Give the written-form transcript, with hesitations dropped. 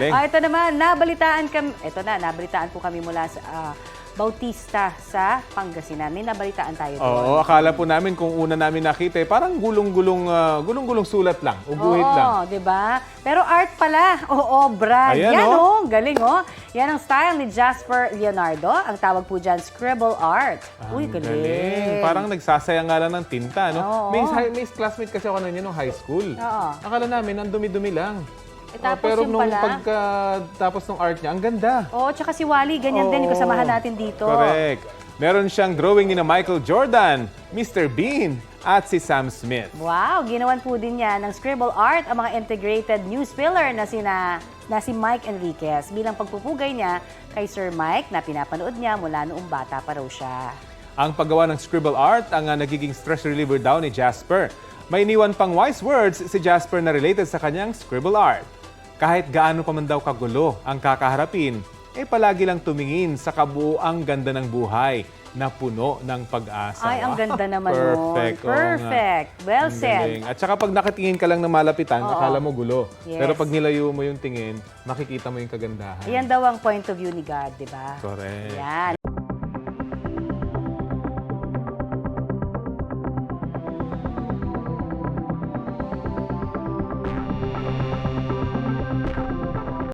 Ito naman, nabalitaan po kami mula sa Bautista sa Pangasinan. May nabalitaan tayo doon. Oo, akala po namin kung una namin nakita, parang gulong-gulong sulat lang, uguhit lang. Oo, di ba? Pero art pala, obra. Ayan, Yan oh. galing Yan ang style ni Jasper Leonardo. Ang tawag po dyan, scribble art. Uy, galing. Parang nagsasayang nga lang ng tinta, no? Oo. May classmate kasi ako na niya nung high school. Oo. Akala namin, ang dumi-dumi lang. Tapos pero yung nung pala, pagkatapos ng art niya, ang ganda. tsaka si Wally, ganyan din. Yung kasamahan natin dito. Correct. Meron siyang drawing ni na Michael Jordan, Mr. Bean, at si Sam Smith. Wow, ginawan po din niya ng scribble art ang mga integrated news pillar na si Mike Enriquez bilang pagpupugay niya kay Sir Mike na pinapanood niya mula noong bata pa raw siya. Ang paggawa ng scribble art ang nagiging stress reliever daw ni Jasper. May iniwan pang wise words si Jasper na related sa kanyang scribble art. Kahit gaano pa man daw kagulo ang kakaharapin, palagi lang tumingin sa kabuuang ganda ng buhay na puno ng pag-asa. Ay, ang ganda naman Perfect. nun. Perfect. Well said. Galing. At saka pag nakatingin ka lang na malapitan, akala mo gulo. Yes. Pero pag nilayo mo yung tingin, makikita mo yung kagandahan. Yan daw ang point of view ni God, di ba? Correct. Yan.